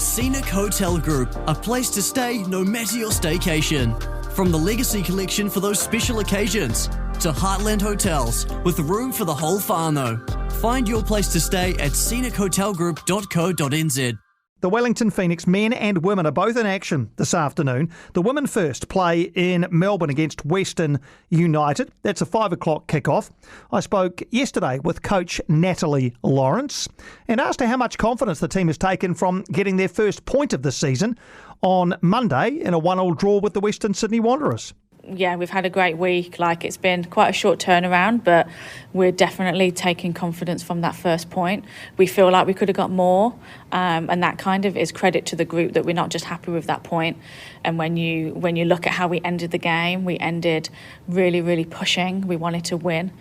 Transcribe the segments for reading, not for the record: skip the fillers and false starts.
Scenic Hotel Group, a place to stay no matter your staycation. From the Legacy Collection for those special occasions to Heartland Hotels with room for the whole whānau. Find your place to stay at scenichotelgroup.co.nz. The Wellington Phoenix men and women are both in action this afternoon. The women first play in Melbourne against Western United. That's a 5 o'clock kickoff. I spoke yesterday with coach Natalie Lawrence and asked her how much confidence the team has taken from getting their first point of the season on Monday in a 1-1 draw with the Western Sydney Wanderers. Yeah, we've had a great week. It's been quite a short turnaround, but we're definitely taking confidence from that first point. We feel like we could have got more, and that kind of is credit to the group that we're not just happy with that point. And when you look at how we ended the game, we ended really, really pushing. We wanted to win.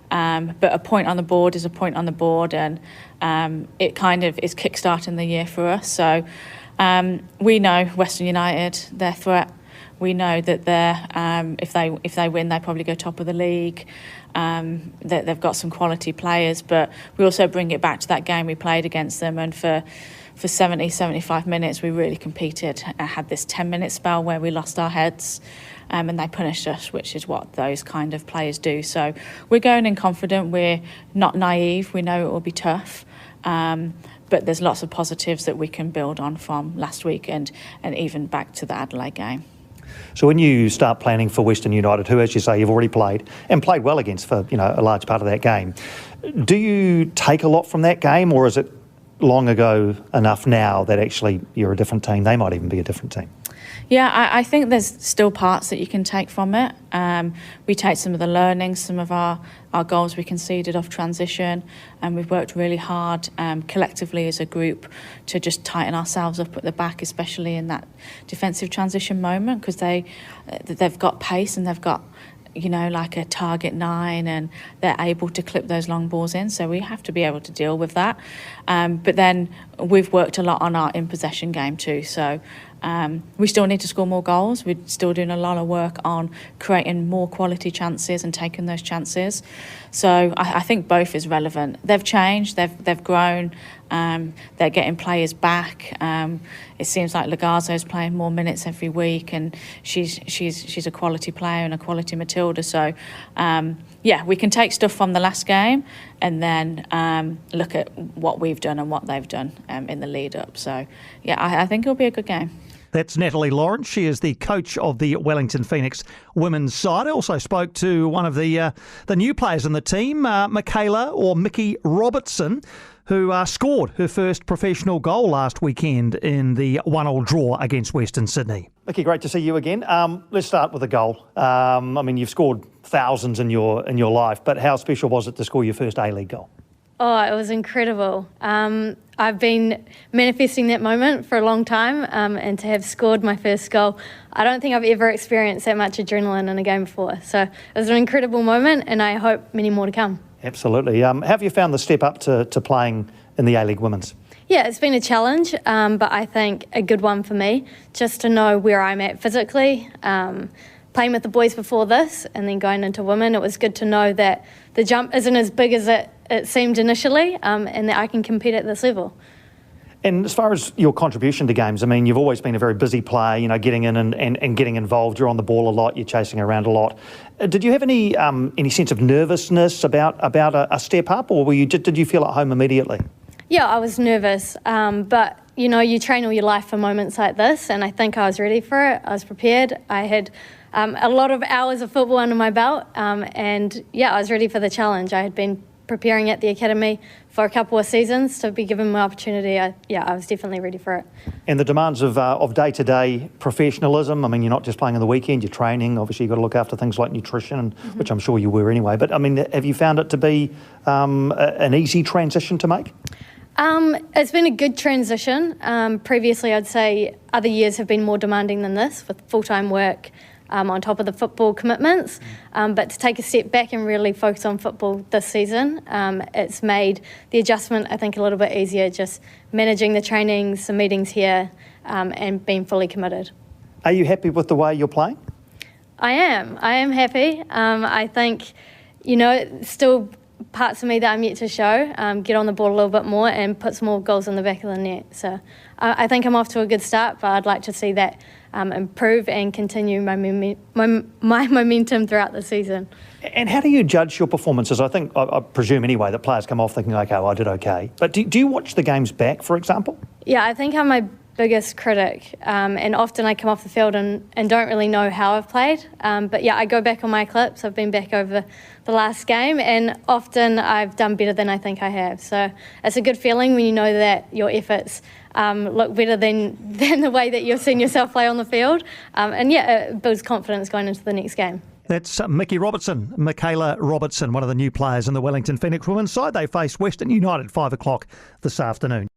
But a point on the board is a point on the board, and it kind of is kick-starting the year for us. So we know Western United, their threat. We know that if they win, they probably go top of the league. That they've got some quality players, but we also bring it back to that game we played against them, and for 70, 75 minutes we really competed. I had this 10-minute spell where we lost our heads, and they punished us, which is what those kind of players do. So we're going in confident. We're not naive. We know it will be tough. But there's lots of positives that we can build on from last week and even back to the Adelaide game. So when you start planning for Western United, who, as you say, you've already played and played well against for a large part of that game, do you take a lot from that game, or is it long ago enough now that actually you're a different team? They might even be a different team. Yeah, I think there's still parts that you can take from it. We take some of the learnings, some of our goals we conceded off transition, and we've worked really hard collectively as a group to just tighten ourselves up at the back, especially in that defensive transition moment, because they've got pace and they've got like a target 9, and they're able to clip those long balls in, so we have to be able to deal with that. But then we've worked a lot on our in-possession game too, so we still need to score more goals. We're still doing a lot of work on creating more quality chances and taking those chances. So I think both is relevant. They've changed, they've grown, they're getting players back. It seems like Lagazzo's playing more minutes every week, and she's a quality player and a quality Matilda. So we can take stuff from the last game and then look at what we've done and what they've done in the lead up. So I think it'll be a good game. That's Natalie Lawrence. She is the coach of the Wellington Phoenix women's side. I also spoke to one of the new players in the team, Michaela or Mickey Robertson, who scored her first professional goal last weekend in the 1-1 draw against Western Sydney. Mickey, great to see you again. Let's start with a goal. You've scored thousands in your life, but how special was it to score your first A-League goal? Oh, it was incredible. I've been manifesting that moment for a long time, and to have scored my first goal, I don't think I've ever experienced that much adrenaline in a game before. So it was an incredible moment, and I hope many more to come. Absolutely. How have you found the step up to playing in the A-League Women's? Yeah, it's been a challenge, but I think a good one for me, just to know where I'm at physically. Playing with the boys before this and then going into women, it was good to know that the jump isn't as big as it seemed initially, and that I can compete at this level. And as far as your contribution to games, you've always been a very busy player, getting in and getting involved. You're on the ball a lot, you're chasing around a lot. Did you have any sense of nervousness about a step up, or did you feel at home immediately? Yeah, I was nervous, but you train all your life for moments like this, and I think I was ready for it. I was prepared. I had a lot of hours of football under my belt, and I was ready for the challenge. I had been preparing at the academy for a couple of seasons to be given my opportunity. I was definitely ready for it. And the demands of day-to-day professionalism, you're not just playing on the weekend, you're training. Obviously, you've got to look after things like nutrition, which I'm sure you were anyway. But, have you found it to be an easy transition to make? It's been a good transition. Previously, I'd say other years have been more demanding than this, with full-time work, on top of the football commitments. But to take a step back and really focus on football this season, it's made the adjustment, I think, a little bit easier, just managing the trainings, the meetings here, and being fully committed. Are you happy with the way you're playing? I am happy. I think, still parts of me that I'm yet to show, get on the ball a little bit more and put some more goals in the back of the net. So I think I'm off to a good start, but I'd like to see that improve and continue my momentum throughout the season. And how do you judge your performances? I presume anyway that players come off thinking, okay, well, I did okay. But do you watch the games back, for example? Yeah, I think I'm my biggest critic, and often I come off the field and don't really know how I've played. But yeah, I go back on my clips. I've been back over the last game, and often I've done better than I think I have. So it's a good feeling when you know that your efforts look better than the way that you've seen yourself play on the field. And yeah, it builds confidence going into the next game. That's Michaela Robertson, one of the new players in the Wellington Phoenix women's side. They face Western United 5 o'clock this afternoon.